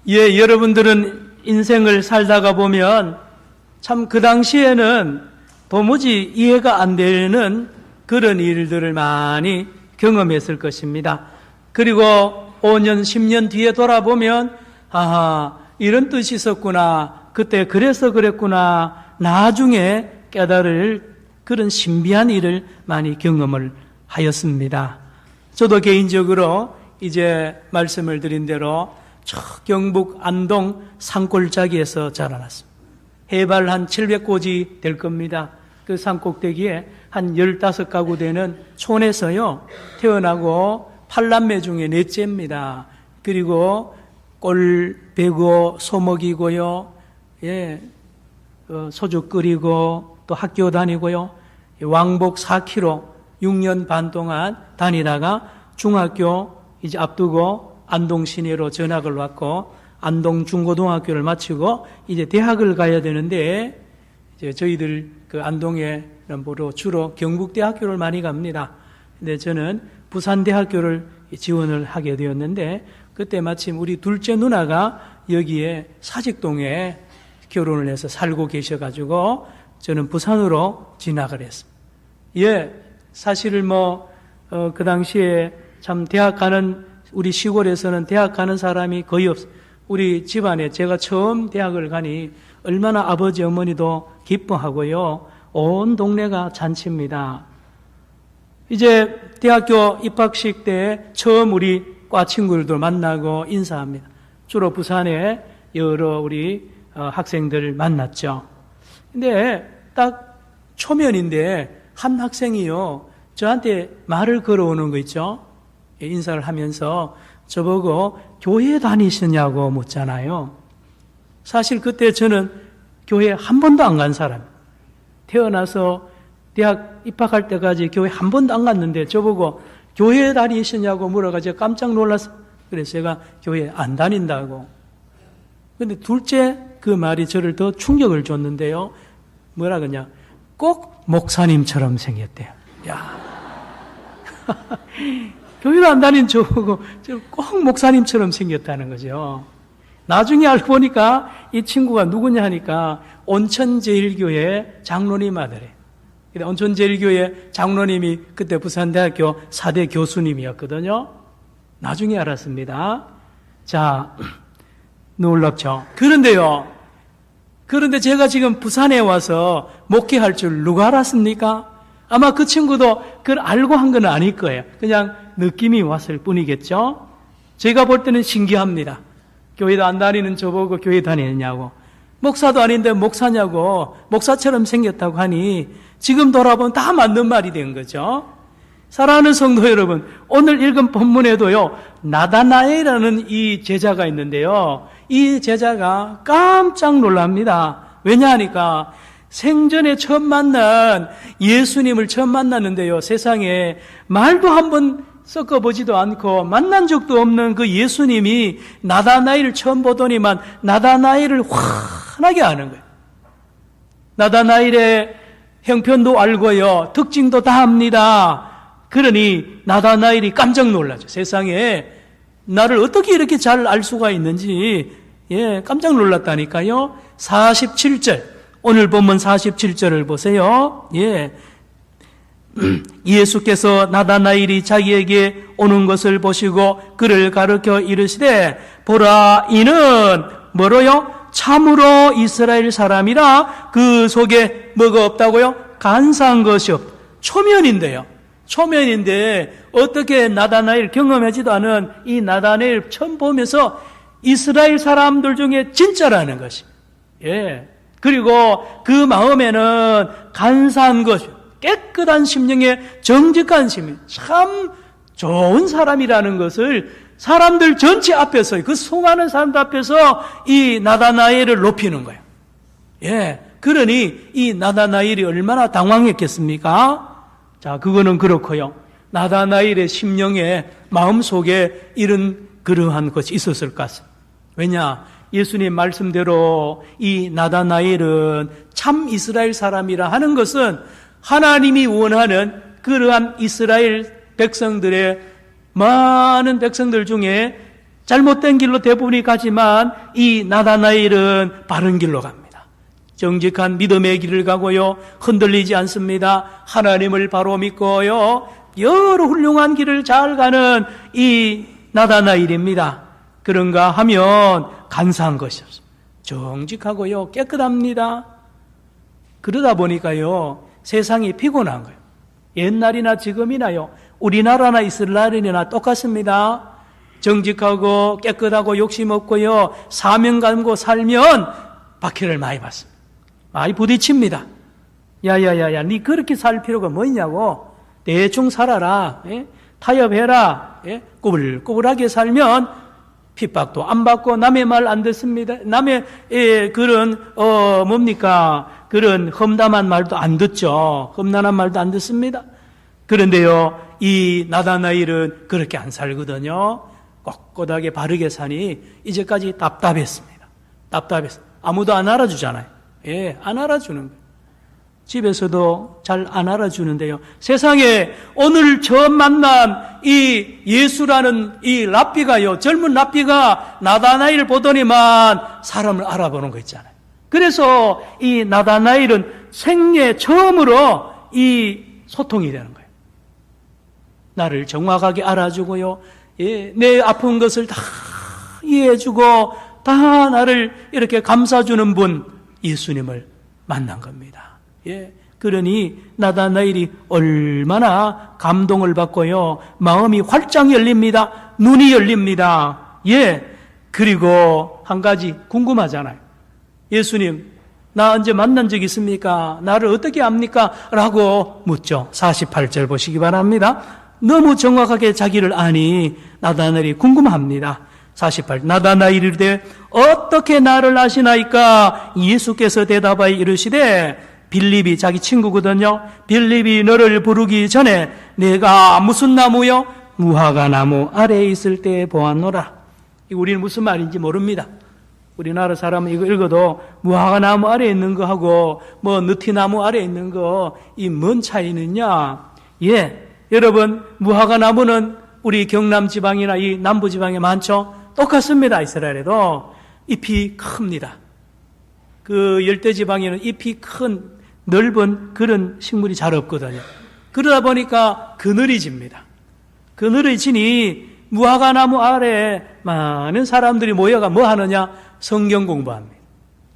예, 여러분들은 인생을 살다가 보면 참 그 당시에는 도무지 이해가 안 되는 그런 일들을 많이 경험했을 것입니다. 그리고 5년, 10년 뒤에 돌아보면 아하, 이런 뜻이 있었구나. 그때 그래서 그랬구나. 나중에 깨달을 그런 신비한 일을 많이 경험을 하였습니다. 저도 개인적으로 이제 말씀을 드린 대로 저 경북 안동 산골짜기에서 자라났습니다. 해발 한 700고지 될 겁니다. 그 산꼭대기에 한 15가구 되는 촌에서요, 태어나고 8남매 중에 넷째입니다. 그리고 꼴 베고 소먹이고요, 예, 소주 끓이고 또 학교 다니고요, 왕복 4km 6년 반 동안 다니다가 중학교 이제 앞두고 안동 시내로 전학을 왔고 안동 중고등학교를 마치고 이제 대학을 가야 되는데 이제 저희들 그 안동에 주로 경북대학교를 많이 갑니다. 근데 저는 부산대학교를 지원을 하게 되었는데 그때 마침 우리 둘째 누나가 여기에 사직동에 결혼을 해서 살고 계셔가지고 저는 부산으로 진학을 했습니다. 예, 사실 그 당시에 참 대학 가는 우리 시골에서는 대학 가는 사람이 거의 없어요. 우리 집안에 제가 처음 대학을 가니 얼마나 아버지 어머니도 기뻐하고요. 온 동네가 잔치입니다. 이제 대학교 입학식 때 처음 우리 과 친구들도 만나고 인사합니다. 주로 부산에 여러 우리 학생들을 만났죠. 근데 딱 초면인데 한 학생이요, 저한테 말을 걸어오는 거 있죠. 인사를 하면서 저보고 교회 다니시냐고 묻잖아요. 사실 그때 저는 교회 한 번도 안 간 사람. 태어나서 대학 입학할 때까지 교회 한 번도 안 갔는데 저보고 교회 다니시냐고 물어가지고 깜짝 놀랐어요. 그래서 제가 교회 안 다닌다고. 근데 둘째 그 말이 저를 더 충격을 줬는데요. 뭐라 그러냐. 꼭 목사님처럼 생겼대요. 야. 교회도 안 다닌 저보고 꼭 목사님처럼 생겼다는 거죠. 나중에 알고 보니까 이 친구가 누구냐 하니까 온천제일교회 장로님 아들이에요. 온천제일교회 장로님이 그때 부산대학교 4대 교수님이었거든요. 나중에 알았습니다. 자, 놀랍죠. 그런데 제가 지금 부산에 와서 목회할 줄 누가 알았습니까? 아마 그 친구도 그걸 알고 한 건 아닐 거예요. 그냥 느낌이 왔을 뿐이겠죠. 제가 볼 때는 신기합니다. 교회도 안 다니는 저보고 교회 다니느냐고, 목사도 아닌데 목사냐고, 목사처럼 생겼다고 하니 지금 돌아보면 다 맞는 말이 된 거죠. 사랑하는 성도 여러분, 오늘 읽은 본문에도요, 나다나엘이라는 이 제자가 있는데요, 이 제자가 깜짝 놀랍니다. 왜냐하니까 생전에 처음 만난 예수님을 처음 만났는데요, 세상에 말도 한번 섞어보지도 않고 만난 적도 없는 그 예수님이 나다나엘을 처음 보더니만 나다나엘을 환하게 아는 거예요. 나다나엘의 형편도 알고요, 특징도 다 압니다. 그러니 나다나엘이 깜짝 놀라죠. 세상에 나를 어떻게 이렇게 잘 알 수가 있는지, 예, 깜짝 놀랐다니까요. 47절, 오늘 본문 47절을 보세요. 예. 예수께서 나다나엘이 자기에게 오는 것을 보시고 그를 가르쳐 이르시되, 보라, 이는 뭐로요? 참으로 이스라엘 사람이라 그 속에 뭐가 없다고요? 간사한 것이 없다. 초면인데요. 초면인데 어떻게 나다나엘, 경험하지도 않은 이 나다나엘 처음 보면서 이스라엘 사람들 중에 진짜라는 것이. 예. 그리고 그 마음에는 간사한 것, 깨끗한 심령에 정직한 심령, 참 좋은 사람이라는 것을 사람들 전체 앞에서, 그 수많은 사람들 앞에서 이 나다나엘을 높이는 거예요. 예. 그러니 이 나다나엘이 얼마나 당황했겠습니까? 자, 그거는 그렇고요. 나다나엘의 심령에, 마음속에 이런 그러한 것이 있었을 것 같습니다. 왜냐? 예수님 말씀대로 이 나다나엘은 참 이스라엘 사람이라 하는 것은 하나님이 원하는 그러한 이스라엘 백성들의, 많은 백성들 중에 잘못된 길로 대부분이 가지만 이 나다나엘은 바른 길로 갑니다. 정직한 믿음의 길을 가고요. 흔들리지 않습니다. 하나님을 바로 믿고요. 여러 훌륭한 길을 잘 가는 이 나다나엘입니다. 그런가 하면 간사한 것이 없습니다. 정직하고요. 깨끗합니다. 그러다 보니까요. 세상이 피곤한 거예요. 옛날이나 지금이나요. 우리나라나 이스라엘이나 똑같습니다. 정직하고 깨끗하고 욕심 없고요. 사명 감고 살면 박해를 많이 받습니다. 많이 부딪힙니다. 야야야야, 니 그렇게 살 필요가 뭐 있냐고. 대충 살아라. 예? 타협해라. 예? 꾸불꾸불하게 살면 핍박도 안 받고 남의 말 안 듣습니다. 남의 그런 그런 험담한 말도 안 듣죠. 험난한 말도 안 듣습니다. 그런데요, 이 나다나엘은 그렇게 안 살거든요. 꼿꼿하게 바르게 사니 이제까지 답답했습니다. 답답했어요. 아무도 안 알아주잖아요. 예, 안 알아주는 거예요. 집에서도 잘 안 알아주는데요. 세상에 오늘 처음 만난 이 예수라는 이 랍비가요, 젊은 랍비가 나다나엘을 보더니만 사람을 알아보는 거 있잖아요. 그래서 이 나다나엘은 생애 처음으로 이 소통이 되는 거예요. 나를 정확하게 알아주고요. 예, 내 아픈 것을 다 이해해주고 다 나를 이렇게 감싸주는 분, 예수님을 만난 겁니다. 예, 그러니 나다나엘이 얼마나 감동을 받고요. 마음이 활짝 열립니다. 눈이 열립니다. 예, 그리고 한 가지 궁금하잖아요. 예수님, 나 언제 만난 적 있습니까? 나를 어떻게 압니까? 라고 묻죠. 48절 보시기 바랍니다. 너무 정확하게 자기를 아니 나다나엘이 궁금합니다. 48. 나다나엘이 이르되 어떻게 나를 아시나이까? 예수께서 대답하여 이르시되, 빌립이 자기 친구거든요. 빌립이 너를 부르기 전에 내가 무슨 나무요? 무화과 나무 아래에 있을 때 보았노라. 이거 우리는 무슨 말인지 모릅니다. 우리나라 사람은 이거 읽어도 무화과 나무 아래에 있는 거하고 뭐 느티나무 아래에 있는 거 이 뭔 차이느냐? 예, 여러분, 무화과 나무는 우리 경남 지방이나 이 남부 지방에 많죠. 똑같습니다. 이스라엘에도 잎이 큽니다. 그 열대 지방에는 잎이 큰 넓은 그런 식물이 잘 없거든요. 그러다 보니까 그늘이집니다. 그늘이지니 무화과 나무 아래에 많은 사람들이 모여가 뭐 하느냐? 성경 공부합니다.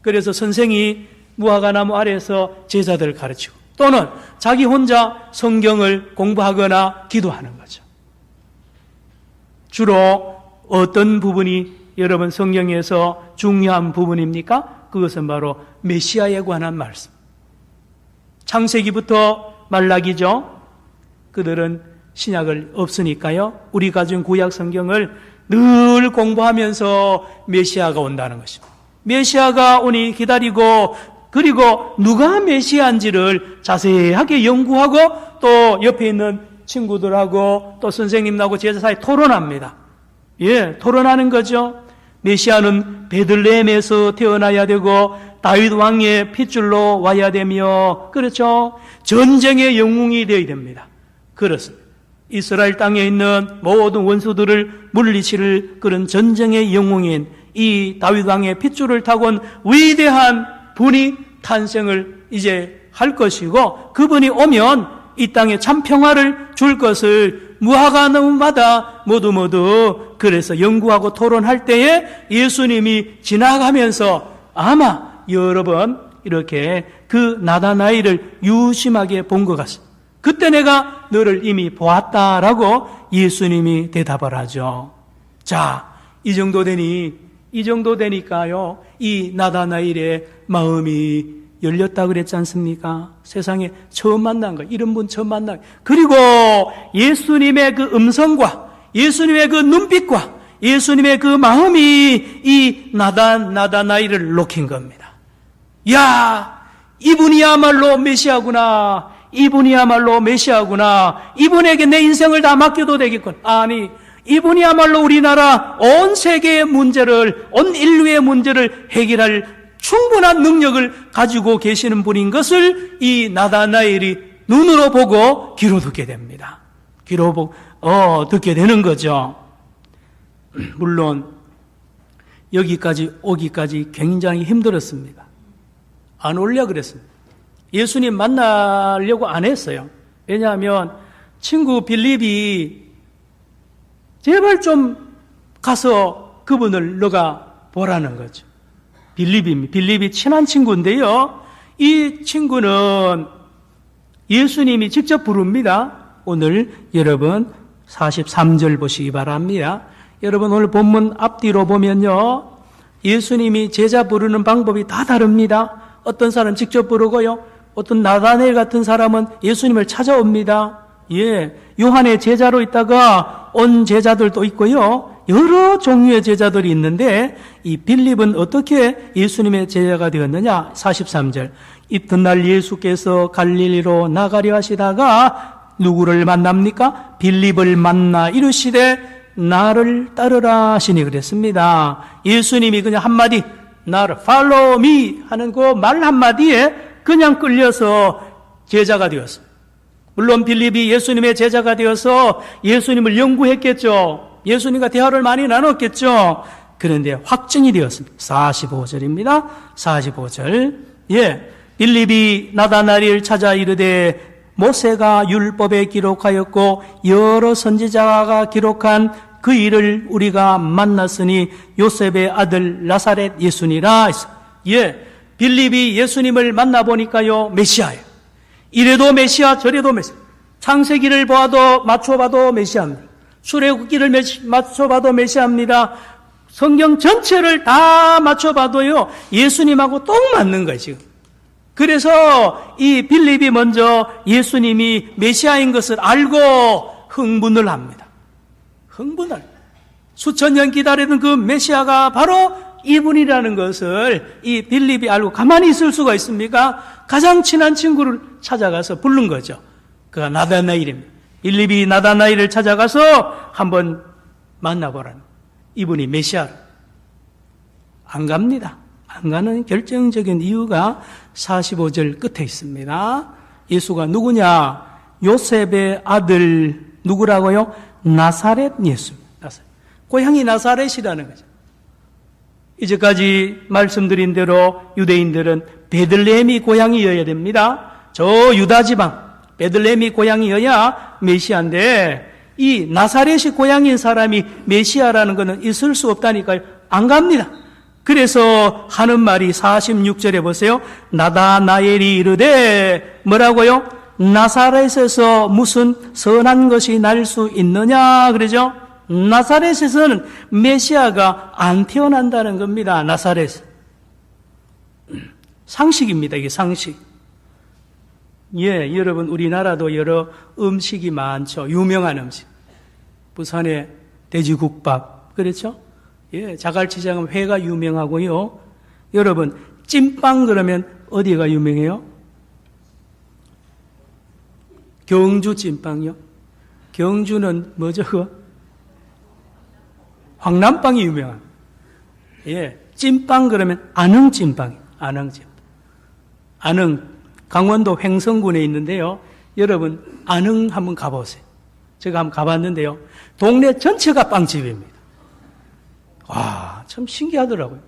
그래서 선생이 무화과 나무 아래에서 제자들을 가르치고 또는 자기 혼자 성경을 공부하거나 기도하는 거죠. 주로 어떤 부분이 여러분 성경에서 중요한 부분입니까? 그것은 바로 메시아에 관한 말씀. 창세기부터 말라기죠. 그들은 신약을 없으니까요. 우리 가진 구약 성경을 늘 공부하면서 메시아가 온다는 것입니다. 메시아가 오니 기다리고, 그리고 누가 메시아인지를 자세하게 연구하고 또 옆에 있는 친구들하고 또 선생님하고 제자 사이에 토론합니다. 예, 토론하는 거죠. 메시아는 베들레헴에서 태어나야 되고 다윗 왕의 핏줄로 와야 되며, 그렇죠? 전쟁의 영웅이 되어야 됩니다. 그렇습니다. 이스라엘 땅에 있는 모든 원수들을 물리칠 그런 전쟁의 영웅인 이 다윗 왕의 핏줄을 타고 온 위대한 분이 탄생을 이제 할 것이고, 그분이 오면 이 땅에 참 평화를 줄 것을 무화과 나무마다 모두 그래서 연구하고 토론할 때에 예수님이 지나가면서 아마 여러 번 이렇게 그 나다나엘을 유심하게 본 것 같습니다. 그때 내가 너를 이미 보았다라고 예수님이 대답을 하죠. 자, 이 정도 되니까요, 이 나다나엘의 마음이 열렸다 그랬지 않습니까? 세상에 처음 만난 거, 이런 분 처음 만난 거. 그리고 예수님의 그 음성과 예수님의 그 눈빛과 예수님의 그 마음이 이 나다나엘을 녹인 겁니다. 야, 이분이야말로 메시아구나. 이분이야말로 메시아구나. 이분에게 내 인생을 다 맡겨도 되겠군. 아니, 이분이야말로 우리나라 온 세계의 문제를, 온 인류의 문제를 해결할 충분한 능력을 가지고 계시는 분인 것을 이 나다나엘이 눈으로 보고 귀로 듣게 됩니다. 귀로 듣게 되는 거죠. 물론 여기까지 오기까지 굉장히 힘들었습니다. 안 오려 그랬습니다. 예수님 만나려고 안 했어요. 왜냐하면 친구 빌립이 제발 좀 가서 그분을 너가 보라는 거죠. 빌립이 친한 친구인데요. 이 친구는 예수님이 직접 부릅니다. 오늘 여러분 43절 보시기 바랍니다. 여러분 오늘 본문 앞뒤로 보면요. 예수님이 제자 부르는 방법이 다 다릅니다. 어떤 사람은 직접 부르고요. 어떤 나다넬 같은 사람은 예수님을 찾아옵니다. 예, 요한의 제자로 있다가 온 제자들도 있고요. 여러 종류의 제자들이 있는데 이 빌립은 어떻게 예수님의 제자가 되었느냐? 43절. 이튿날 예수께서 갈릴리로 나가려 하시다가 누구를 만납니까? 빌립을 만나 이르시되 나를 따르라 하시니 그랬습니다. 예수님이 그냥 한마디 나를 follow me 하는 그 말 한마디에 그냥 끌려서 제자가 되었습니다. 물론 빌립이 예수님의 제자가 되어서 예수님을 연구했겠죠. 예수님과 대화를 많이 나눴겠죠. 그런데 확증이 되었습니다. 45절입니다. 45절. 예, 빌립이 나다나엘을 찾아 이르되 모세가 율법에 기록하였고 여러 선지자가 기록한 그 일을 우리가 만났으니 요셉의 아들 나사렛 예수니라. 예, 빌립이 예수님을 만나보니까요 메시아예요. 이래도 메시아 저래도 메시아. 창세기를 보아도 맞춰봐도 메시아입니다. 출애굽기를 맞춰봐도 메시아입니다. 성경 전체를 다 맞춰봐도요 예수님하고 똑 맞는 거예요 지금. 그래서 이 빌립이 먼저 예수님이 메시아인 것을 알고 흥분을 합니다. 흥분을. 수천 년 기다리던 그 메시아가 바로 이분이라는 것을 이 빌립이 알고 가만히 있을 수가 있습니까? 가장 친한 친구를 찾아가서 부른 거죠. 그가 나다나엘입니다. 빌립이 나다나엘을 찾아가서 한번 만나보라는. 이분이 메시아를. 안 갑니다. 안 가는 결정적인 이유가 45절 끝에 있습니다. 예수가 누구냐? 요셉의 아들 누구라고요? 나사렛 예수. 나사렛. 고향이 나사렛이라는 거죠. 이제까지 말씀드린 대로 유대인들은 베들레헴이 고향이어야 됩니다. 저 유다 지방 베들레헴이 고향이어야 메시아인데 이 나사렛이 고향인 사람이 메시아라는 것은 있을 수 없다니까요. 안 갑니다. 그래서 하는 말이 46절에 보세요. 나다나엘이 이르되 뭐라고요? 나사렛에서 무슨 선한 것이 날 수 있느냐 그러죠? 나사렛에서는 메시아가 안 태어난다는 겁니다. 나사렛. 상식입니다. 이게 상식. 예, 여러분 우리나라도 여러 음식이 많죠. 유명한 음식. 부산의 돼지국밥. 그렇죠? 예, 자갈치장은 회가 유명하고요. 여러분 찐빵 그러면 어디가 유명해요? 경주 찐빵이요. 경주는 뭐죠? 황남빵이 유명한. 예, 찐빵 그러면 안흥찐빵. 안흥찐빵. 안흥 강원도 횡성군에 있는데요. 여러분 안흥 한번 가보세요. 제가 한번 가봤는데요. 동네 전체가 빵집입니다. 와, 참 신기하더라고요.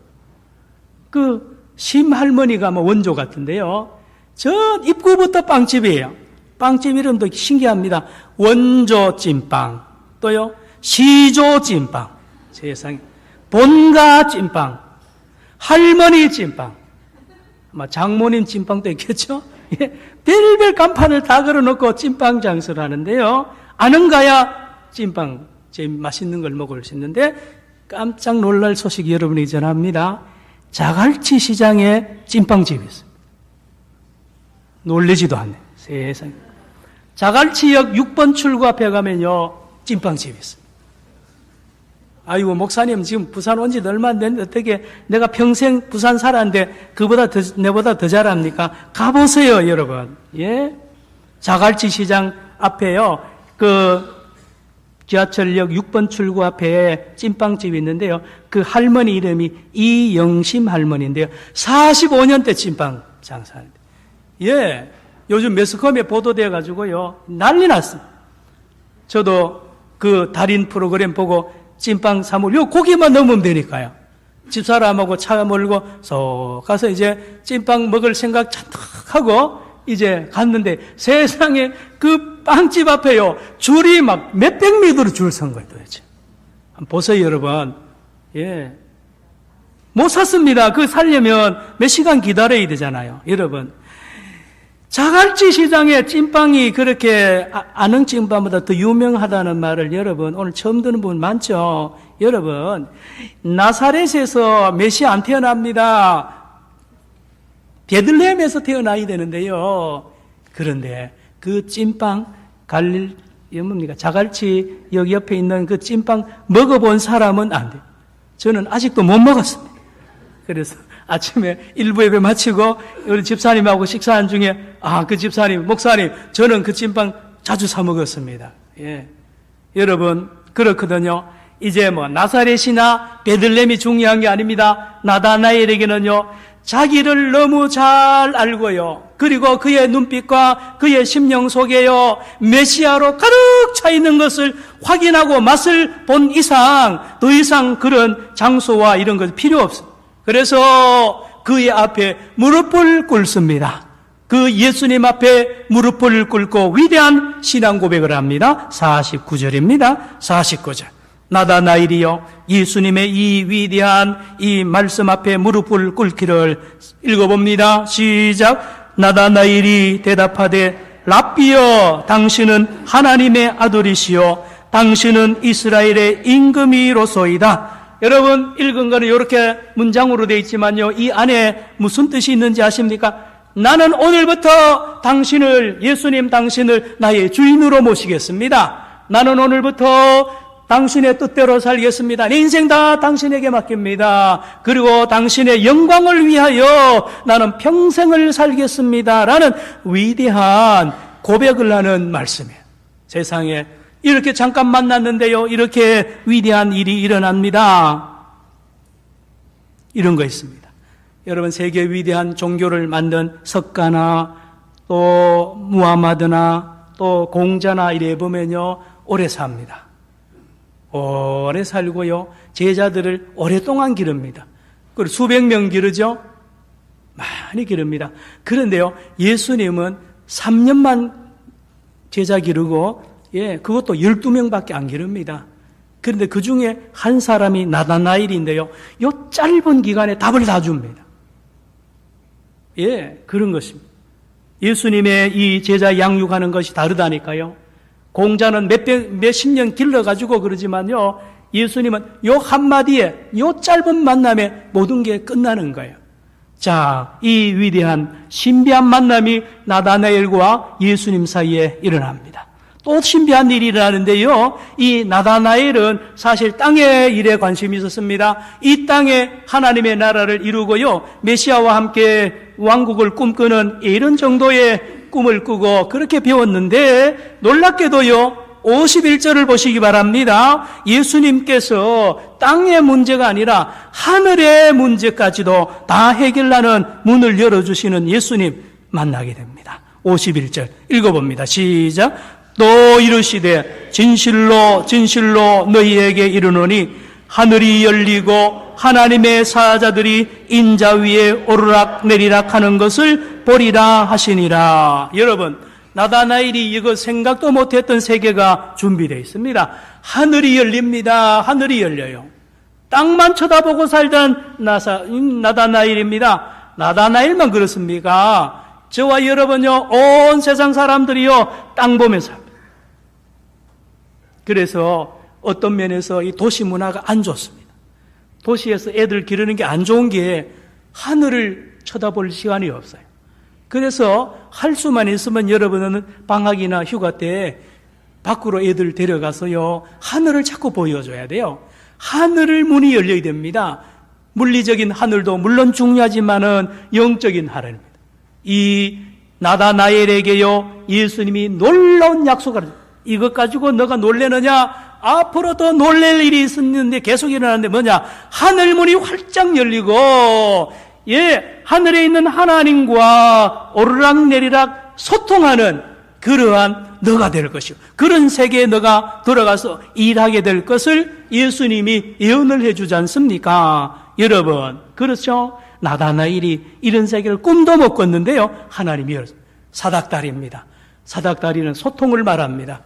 그 심할머니가 뭐 원조 같은데요. 전 입구부터 빵집이에요. 빵집 이름도 신기합니다. 원조 찐빵, 또요 시조 찐빵, 세상에 본가 찐빵, 할머니 찐빵, 아마 장모님 찐빵도 있겠죠. 예, 별별 간판을 다 걸어놓고 찐빵 장사를 하는데요. 아는 가야 찐빵 제일 맛있는 걸 먹을 수 있는데 깜짝 놀랄 소식 여러분이 전합니다. 자갈치 시장에 찐빵집이 있어요. 놀라지도 않네. 세상에. 자갈치역 6번 출구 앞에 가면요 찐빵집이 있어요. 아이고 목사님 지금 부산 온 지도 얼마 안 됐는데 어떻게 내가 평생 부산 살았는데 내보다 더 잘합니까? 가보세요 여러분. 예, 자갈치 시장 앞에요 그 지하철역 6번 출구 앞에 찐빵집이 있는데요. 그 할머니 이름이 이영심 할머니인데요. 45년대 찐빵 장사하는데. 예, 요즘 매스컴에 보도되어 가지고요 난리 났습니다. 저도 그 달인 프로그램 보고 찐빵 사물, 요 고기만 넣으면 되니까요. 집사람하고 차 몰고 쏙 가서 이제 찐빵 먹을 생각 잔뜩 하고 이제 갔는데 세상에 그 빵집 앞에요. 줄이 막 몇백 미터로 줄 선 거예요, 도대체. 한번 보세요, 여러분. 예. 못 샀습니다. 그 살려면 몇 시간 기다려야 되잖아요. 여러분. 자갈치 시장에 찐빵이 그렇게 아는 찐빵보다 더 유명하다는 말을 여러분 오늘 처음 듣는 분 많죠? 여러분, 나사렛에서 메시아 안 태어납니다. 베들레헴에서 태어나야 되는데요. 그런데 그 찐빵 뭡니까? 자갈치 여기 옆에 있는 그 찐빵 먹어본 사람은 안 돼요. 저는 아직도 못 먹었습니다. 그래서 아침에 일부 예배 마치고 우리 집사님하고 식사한 중에 그 집사님, 목사님, 저는 그 찐빵 자주 사 먹었습니다. 예. 여러분, 그렇거든요. 이제 나사렛이나 베들레헴이 중요한 게 아닙니다. 나다나엘에게는요, 자기를 너무 잘 알고요. 그리고 그의 눈빛과 그의 심령 속에요, 메시아로 가득 차 있는 것을 확인하고 맛을 본 이상, 더 이상 그런 장소와 이런 것 필요 없습니다. 그래서 그의 앞에 무릎을 꿇습니다. 그 예수님 앞에 무릎을 꿇고 위대한 신앙 고백을 합니다. 49절입니다. 49절. 나다나엘이요, 예수님의 이 위대한 이 말씀 앞에 무릎을 꿇기를 읽어봅니다. 시작. 나다나엘이 대답하되 랍비여, 당신은 하나님의 아들이시요 당신은 이스라엘의 임금이로소이다. 여러분, 읽은 거는 이렇게 문장으로 되어 있지만요, 이 안에 무슨 뜻이 있는지 아십니까? 나는 오늘부터 예수님 당신을 나의 주인으로 모시겠습니다. 나는 오늘부터 당신의 뜻대로 살겠습니다. 내 인생 다 당신에게 맡깁니다. 그리고 당신의 영광을 위하여 나는 평생을 살겠습니다. 라는 위대한 고백을 하는 말씀이에요. 세상에 이렇게 잠깐 만났는데요, 이렇게 위대한 일이 일어납니다. 이런 거 있습니다. 여러분, 세계 위대한 종교를 만든 석가나 또 무하마드나 또 공자나 이래 보면요, 오래 삽니다. 오래 살고요, 제자들을 오랫동안 기릅니다. 그리고 수백 명 기르죠? 많이 기릅니다. 그런데요, 예수님은 3년만 제자 기르고, 그것도 12명밖에 안 기릅니다. 그런데 그 중에 한 사람이 나다나엘인데요, 요 짧은 기간에 답을 다 줍니다. 그런 것입니다. 예수님의 이 제자 양육하는 것이 다르다니까요. 공자는 몇십 년 길러가지고 그러지만요, 예수님은 요 한마디에, 요 짧은 만남에 모든 게 끝나는 거예요. 자, 이 위대한 신비한 만남이 나다나엘과 예수님 사이에 일어납니다. 또 신비한 일이 일어나는데요, 이 나다나엘은 사실 땅의 일에 관심이 있었습니다. 이 땅에 하나님의 나라를 이루고요, 메시아와 함께 왕국을 꿈꾸는 이런 정도의 꿈을 꾸고 그렇게 배웠는데, 놀랍게도요, 51절을 보시기 바랍니다. 예수님께서 땅의 문제가 아니라 하늘의 문제까지도 다 해결하는 문을 열어주시는 예수님 만나게 됩니다. 51절 읽어봅니다. 시작. 또 이르시되 진실로 진실로 너희에게 이르노니 하늘이 열리고 하나님의 사자들이 인자 위에 오르락 내리락 하는 것을 보리라 하시니라. 여러분, 나다나엘이 이거 생각도 못했던 세계가 준비되어 있습니다. 하늘이 열립니다. 하늘이 열려요. 땅만 쳐다보고 살던 나다나엘입니다. 나다나엘만 그렇습니까? 저와 여러분요, 온 세상 사람들이요, 땅 보면서 삽니다. 그래서 어떤 면에서 이 도시 문화가 안 좋습니다. 도시에서 애들 기르는 게 안 좋은 게 하늘을 쳐다볼 시간이 없어요. 그래서 할 수만 있으면 여러분은 방학이나 휴가 때 밖으로 애들 데려가서요, 하늘을 자꾸 보여줘야 돼요. 하늘을 문이 열려야 됩니다. 물리적인 하늘도 물론 중요하지만은 영적인 하늘입니다. 이 나다나엘에게요, 예수님이 놀라운 약속을, 이것 가지고 너가 놀래느냐? 앞으로 더 놀랄 일이 있었는데 계속 일어나는데 뭐냐? 하늘문이 활짝 열리고, 하늘에 있는 하나님과 오르락내리락 소통하는 그러한 너가 될 것이고, 그런 세계에 너가 들어가서 일하게 될 것을 예수님이 예언을 해주지 않습니까? 여러분, 그렇죠? 나다나엘이 이런 세계를 꿈도 못 꿨는데요. 하나님이 열었습니다. 사닥다리입니다. 사닥다리는 소통을 말합니다.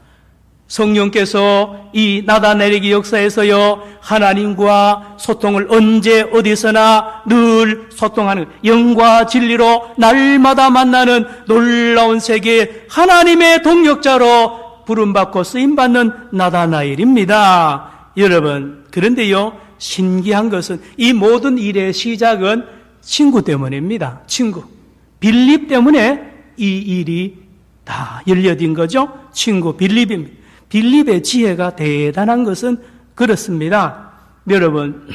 성령께서 이 나다나엘의 역사에서요, 하나님과 소통을 언제 어디서나 늘 소통하는 영과 진리로 날마다 만나는 놀라운 세계에 하나님의 동역자로 부름받고 쓰임받는 나다나엘입니다. 여러분, 그런데요, 신기한 것은 이 모든 일의 시작은 친구 때문입니다. 친구. 빌립 때문에 이 일이 다 열려진 거죠. 친구 빌립입니다. 빌립의 지혜가 대단한 것은 그렇습니다. 여러분,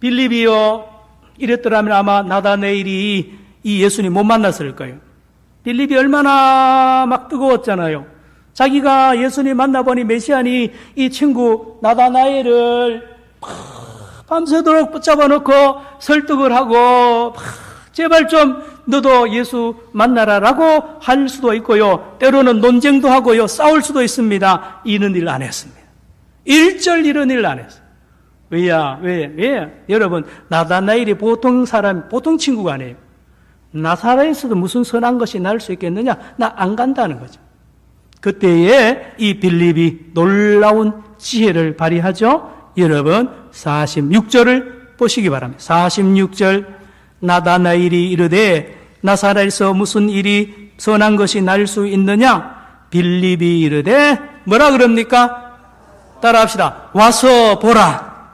빌립이요, 이랬더라면 아마 나다나엘이 이 예수님 못 만났을 거예요. 빌립이 얼마나 막 뜨거웠잖아요. 자기가 예수님 만나보니 메시아니 이 친구 나다나엘을 밤새도록 붙잡아 놓고 설득을 하고 제발 좀 너도 예수 만나라라고 할 수도 있고요. 때로는 논쟁도 하고요. 싸울 수도 있습니다. 이런 일 안 했습니다. 일절 이런 일 안 했어요. 왜? 여러분, 나다나엘이 보통 사람, 보통 친구가 아니에요. 나사렛에서도 무슨 선한 것이 날 수 있겠느냐? 나 안 간다는 거죠. 그때에 이 빌립이 놀라운 지혜를 발휘하죠. 여러분, 46절을 보시기 바랍니다. 46절. 나다나엘이 이르되 나사렛에서 무슨 일이 선한 것이 날 수 있느냐? 빌립이 이르되 뭐라 그럽니까? 따라합시다. 와서 보라.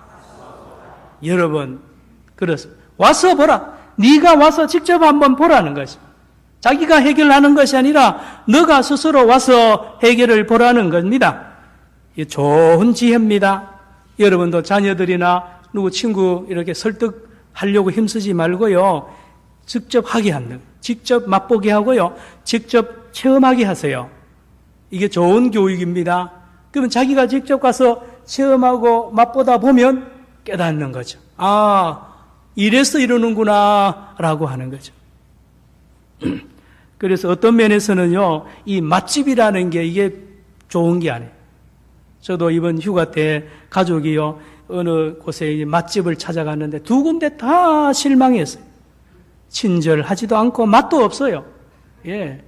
여러분, 그렇습니다. 와서 보라. 네가 와서 직접 한번 보라는 것입니다. 자기가 해결하는 것이 아니라 너가 스스로 와서 해결을 보라는 겁니다. 이 좋은 지혜입니다. 여러분도 자녀들이나 누구 친구 이렇게 설득하려고 힘쓰지 말고요. 직접 하게 하는, 직접 맛보게 하고요. 직접 체험하게 하세요. 이게 좋은 교육입니다. 그러면 자기가 직접 가서 체험하고 맛보다 보면 깨닫는 거죠. 아, 이래서 이러는구나 라고 하는 거죠. 그래서 어떤 면에서는요, 이 맛집이라는 게 이게 좋은 게 아니에요. 저도 이번 휴가 때 가족이요, 어느 곳에 맛집을 찾아갔는데 두 군데 다 실망했어요. 친절하지도 않고 맛도 없어요. 예.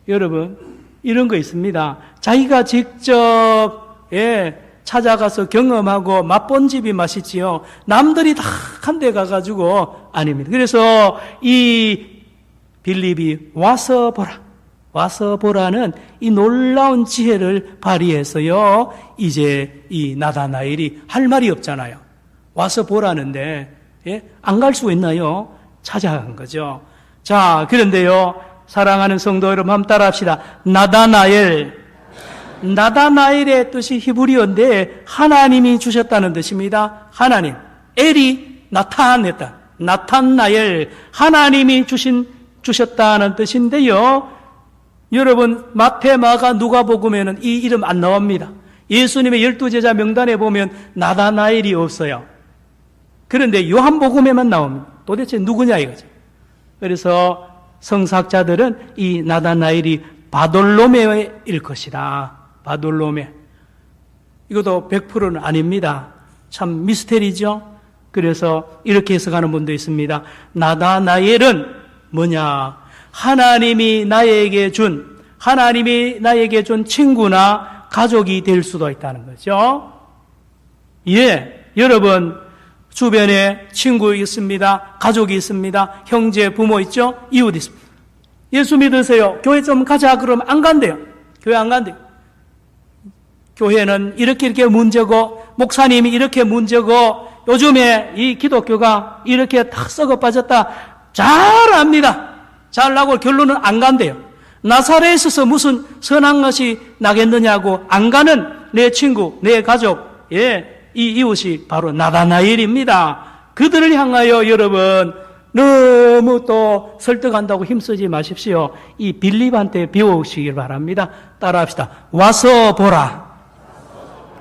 여러분, 이런 거 있습니다. 자기가 직접, 찾아가서 경험하고 맛본 집이 맛있지요. 남들이 다 한 데 가가지고 아닙니다. 그래서 이 빌립이 와서 보라. 와서 보라는 이 놀라운 지혜를 발휘해서요. 이제 이 나다나엘이 할 말이 없잖아요. 와서 보라는데 안 갈 수 있나요? 찾아간 거죠. 자, 그런데요. 사랑하는 성도 여러분 한번 따라합시다. 나다나엘의 뜻이 히브리어인데 하나님이 주셨다는 뜻입니다. 하나님. 엘이 나타냈다. 나타나엘. 하나님이 주셨다는 뜻인데요. 여러분, 마태, 마가, 누가복음에는 이 이름 안 나옵니다. 예수님의 12제자 명단에 보면 나다나엘이 없어요. 그런데 요한복음에만 나옵니다. 도대체 누구냐 이거죠. 그래서 성사학자들은 이 나다나엘이 바돌로메일 것이다. 바돌로메. 이것도 100%는 아닙니다. 참 미스테리죠. 그래서 이렇게 해석하는 분도 있습니다. 나다나엘은 뭐냐? 하나님이 나에게 준 친구나 가족이 될 수도 있다는 거죠. 예, 여러분 주변에 친구 있습니다. 가족이 있습니다. 형제, 부모 있죠? 이웃 있습니다. 예수 믿으세요. 교회 좀 가자 그러면 안 간대요. 교회 안 간대요. 교회는 이렇게 문제고 목사님이 이렇게 문제고 요즘에 이 기독교가 이렇게 탁 썩어 빠졌다. 잘 압니다. 잘나고 결론은 안 간대요. 나사렛에서 무슨 선한 것이 나겠느냐고 안 가는 내 친구, 내 가족, 이 이웃이 바로 나다나엘입니다. 그들을 향하여 여러분 너무 또 설득한다고 힘쓰지 마십시오. 이 빌립한테 배우시길 바랍니다. 따라합시다. 와서 보라.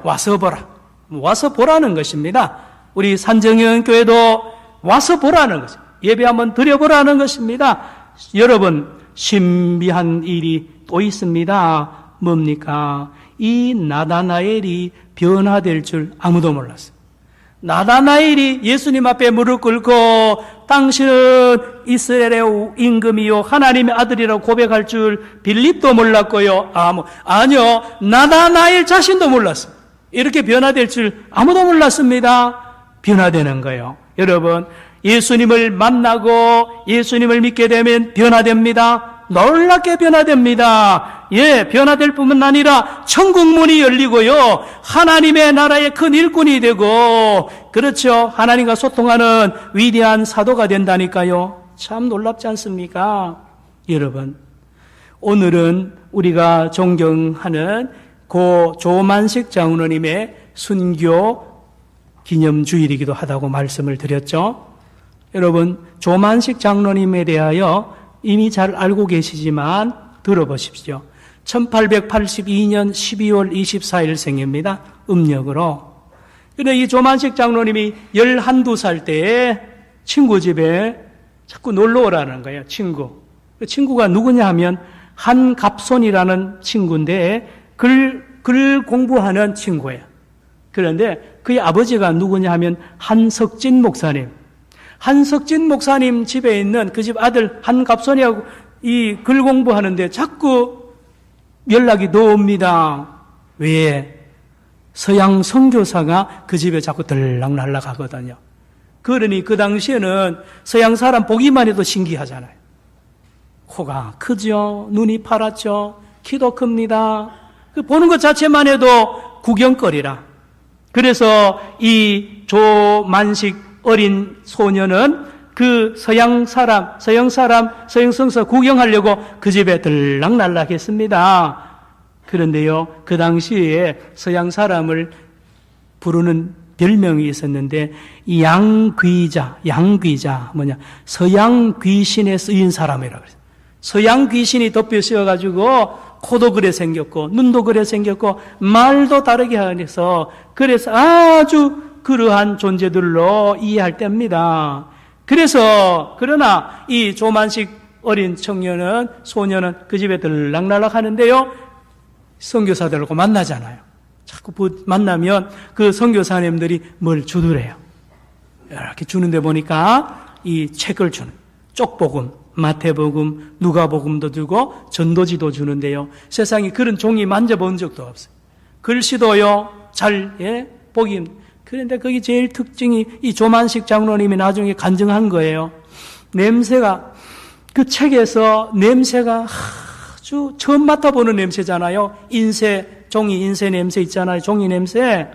와서 보라. 와서 보라는 것입니다. 우리 산정현 교회도 와서 보라는 것입니다. 예배 한번 드려보라는 것입니다. 여러분, 신비한 일이 또 있습니다. 뭡니까? 이 나다나엘이 변화될 줄 아무도 몰랐어요. 나다나엘이 예수님 앞에 무릎 꿇고 당신은 이스라엘의 임금이요 하나님의 아들이라고 고백할 줄 빌립도 몰랐고요. 아니요, 나다나엘 자신도 몰랐어요. 이렇게 변화될 줄 아무도 몰랐습니다. 변화되는 거예요. 여러분, 예수님을 만나고 예수님을 믿게 되면 변화됩니다. 놀랍게 변화됩니다. 변화될 뿐만 아니라 천국 문이 열리고요, 하나님의 나라의 큰 일꾼이 되고, 그렇죠, 하나님과 소통하는 위대한 사도가 된다니까요. 참 놀랍지 않습니까? 여러분, 오늘은 우리가 존경하는 고 조만식 장로님의 순교 기념주일이기도 하다고 말씀을 드렸죠. 여러분, 조만식 장로님에 대하여 이미 잘 알고 계시지만 들어보십시오. 1882년 12월 24일 생입니다. 음력으로. 그런데 이 조만식 장로님이 11~12살 때에 친구 집에 자꾸 놀러 오라는 거예요. 친구. 그 친구가 누구냐 하면 한갑손이라는 친구인데 글 공부하는 친구예요. 그런데 그의 아버지가 누구냐 하면 한석진 목사님. 한석진 목사님 집에 있는 그 집 아들 한갑손이하고 이 글 공부하는데 자꾸 연락이 옵니다. 왜? 서양 선교사가 그 집에 자꾸 들락날락 하거든요. 그러니 그 당시에는 서양 사람 보기만 해도 신기하잖아요. 코가 크죠, 눈이 파랗죠, 키도 큽니다. 그 보는 것 자체만 해도 구경거리라. 그래서 이 조만식 어린 소녀는 그 서양 성서 구경하려고 그 집에 들락날락 했습니다. 그런데요, 그 당시에 서양 사람을 부르는 별명이 있었는데, 양귀자, 서양 귀신에 쓰인 사람이라고 그랬어요. 서양 귀신이 덮여 씌워가지고 코도 그래 생겼고, 눈도 그래 생겼고, 말도 다르게 해서, 그래서 아주 그러한 존재들로 이해할 때입니다. 그러나 이 조만식 어린 소녀는 그 집에 들락날락 하는데요, 선교사들하고 만나잖아요. 자꾸 만나면 그 선교사님들이 뭘 주더래요. 이렇게 주는데 보니까 이 책을 주는, 쪽복음, 마태복음, 누가복음도 주고 전도지도 주는데요, 세상에 그런 종이 만져본 적도 없어요. 글씨도요 잘 보기. 그런데 거기 제일 특징이 이 조만식 장로님이 나중에 간증한 거예요. 냄새가, 그 책에서 냄새가 아주 처음 맡아보는 냄새잖아요. 종이 인쇄 냄새 있잖아요. 종이 냄새.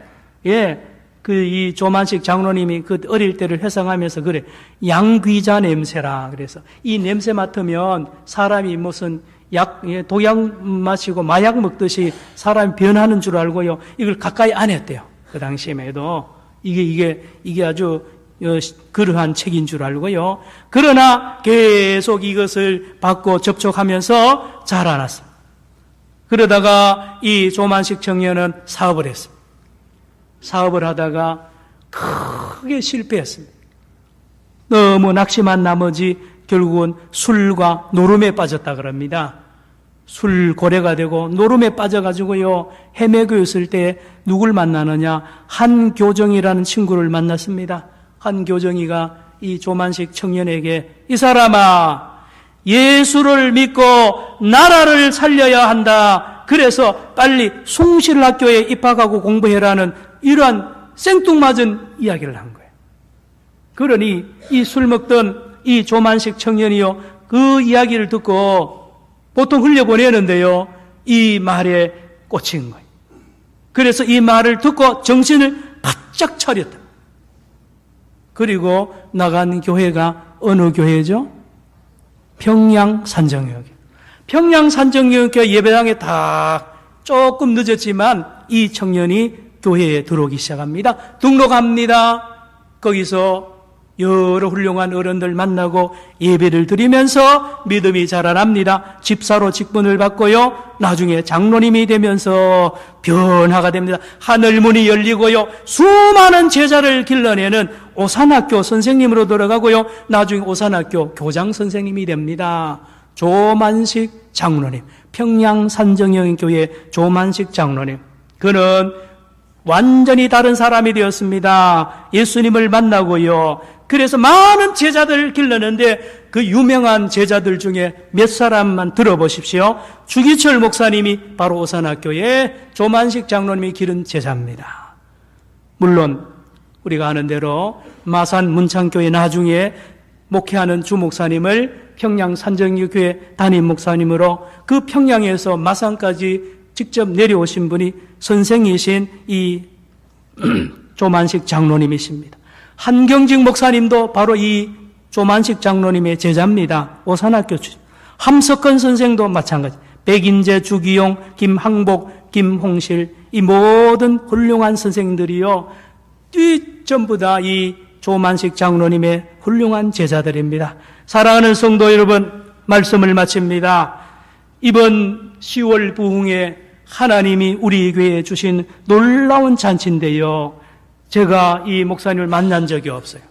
이 조만식 장로님이 그 어릴 때를 회상하면서 그래, 양귀자 냄새라. 그래서 이 냄새 맡으면 사람이 무슨 독약 마시고 마약 먹듯이 사람이 변하는 줄 알고요, 이걸 가까이 안 했대요. 그 당시에도 이게 아주 그러한 책인 줄 알고요. 그러나 계속 이것을 받고 접촉하면서 자라났습니다. 그러다가 이 조만식 청년은 사업을 했습니다. 사업을 하다가 크게 실패했습니다. 너무 낙심한 나머지 결국은 술과 노름에 빠졌다 그럽니다. 술 고래가 되고 노름에 빠져가지고요, 헤매고 있을 때 누굴 만나느냐, 한교정이라는 친구를 만났습니다. 한교정이가 이 조만식 청년에게, 이 사람아, 예수를 믿고 나라를 살려야 한다. 그래서 빨리 숭실학교에 입학하고 공부해라는 이러한 생뚱맞은 이야기를 한 거예요. 그러니 이 술 먹던 이 조만식 청년이요, 그 이야기를 듣고 보통 흘려보내는데요, 이 말에 꽂힌 거예요. 그래서 이 말을 듣고 정신을 바짝 차렸다. 그리고 나간 교회가 어느 교회죠? 평양산정여교. 평양산정여교 예배당에 다 조금 늦었지만 이 청년이 교회에 들어오기 시작합니다. 등록합니다. 거기서 여러 훌륭한 어른들 만나고 예배를 드리면서 믿음이 자라납니다. 집사로 직분을 받고요, 나중에 장로님이 되면서 변화가 됩니다. 하늘문이 열리고요, 수많은 제자를 길러내는 오산학교 선생님으로 들어가고요, 나중에 오산학교 교장 선생님이 됩니다. 조만식 장로님, 평양산정영교회 조만식 장로님. 그는 완전히 다른 사람이 되었습니다. 예수님을 만나고요. 그래서 많은 제자들을 길렀는데 그 유명한 제자들 중에 몇 사람만 들어보십시오. 주기철 목사님이 바로 오산학교의 조만식 장로님이 기른 제자입니다. 물론 우리가 아는 대로 마산 문창교회 나중에 목회하는 주목사님을 평양 산정교회 담임 목사님으로 그 평양에서 마산까지 직접 내려오신 분이 선생이신 이 조만식 장로님이십니다. 한경직 목사님도 바로 이 조만식 장로님의 제자입니다. 오산학교 출신. 함석헌 선생도 마찬가지. 백인재, 주기용, 김항복, 김홍실 이 모든 훌륭한 선생들이요. 전부 다 이 조만식 장로님의 훌륭한 제자들입니다. 사랑하는 성도 여러분, 말씀을 마칩니다. 이번 10월 부흥에 하나님이 우리 교회에 주신 놀라운 잔치인데요. 제가 이 목사님을 만난 적이 없어요.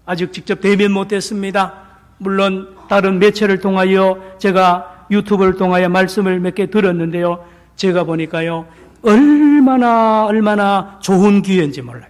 아직 직접 대면 못했습니다. 물론 다른 매체를 통하여 제가 유튜브를 통하여 말씀을 몇 개 들었는데요. 제가 보니까요. 얼마나 좋은 기회인지 몰라요.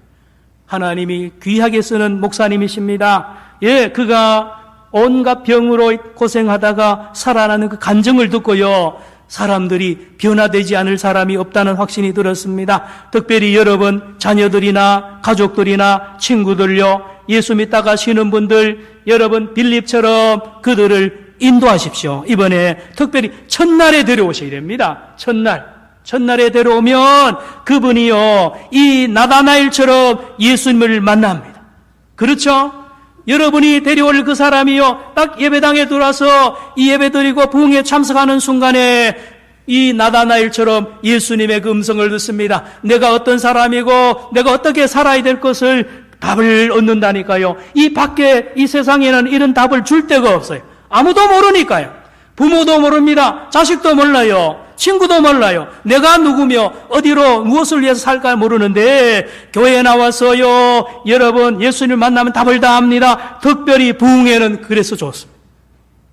하나님이 귀하게 쓰는 목사님이십니다. 예, 그가 온갖 병으로 고생하다가 살아나는 그 간증을 듣고요. 사람들이 변화되지 않을 사람이 없다는 확신이 들었습니다. 특별히 여러분 자녀들이나 가족들이나 친구들요. 예수 믿다가 쉬는 분들 여러분 빌립처럼 그들을 인도하십시오. 이번에 특별히 첫날에 데려오셔야 됩니다. 첫날에 데려오면 그분이요 이 나다나엘처럼 예수님을 만납니다. 그렇죠? 여러분이 데려올 그 사람이요 딱 예배당에 들어와서 이 예배 드리고 부흥에 참석하는 순간에 이 나다나엘처럼 예수님의 그 음성을 듣습니다. 내가 어떤 사람이고 내가 어떻게 살아야 될 것을 답을 얻는다니까요. 이 밖에 이 세상에는 이런 답을 줄 데가 없어요. 아무도 모르니까요. 부모도 모릅니다. 자식도 몰라요. 친구도 몰라요. 내가 누구며 어디로 무엇을 위해서 살까 모르는데 교회에 나와서요 여러분 예수님을 만나면 답을 다 합니다. 특별히 부흥회는 그래서 좋습니다.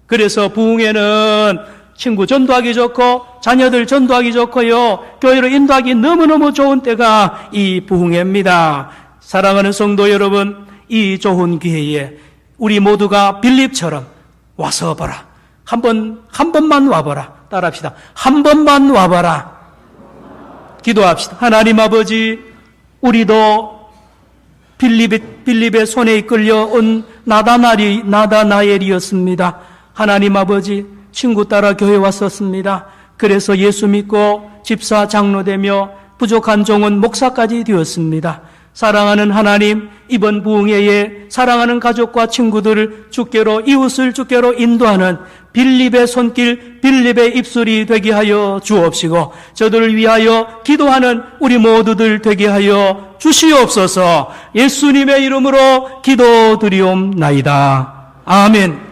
그래서 부흥회는 친구 전도하기 좋고 자녀들 전도하기 좋고요 교회로 인도하기 너무너무 좋은 때가 이 부흥회입니다. 사랑하는 성도 여러분, 이 좋은 기회에 우리 모두가 빌립처럼 와서 보라. 한 번만 와보라. 따라합시다. 한 번만 와봐라. 기도합시다. 하나님 아버지, 우리도 빌립의 손에 이끌려 온 나다나엘이었습니다. 하나님 아버지, 친구 따라 교회 왔었습니다. 그래서 예수 믿고 집사 장로 되며 부족한 종은 목사까지 되었습니다. 사랑하는 하나님, 이번 부흥회에 사랑하는 가족과 친구들을 주께로, 이웃을 주께로 인도하는 빌립의 손길, 빌립의 입술이 되게 하여 주옵시고 저들을 위하여 기도하는 우리 모두들 되게 하여 주시옵소서. 예수님의 이름으로 기도드리옵나이다. 아멘.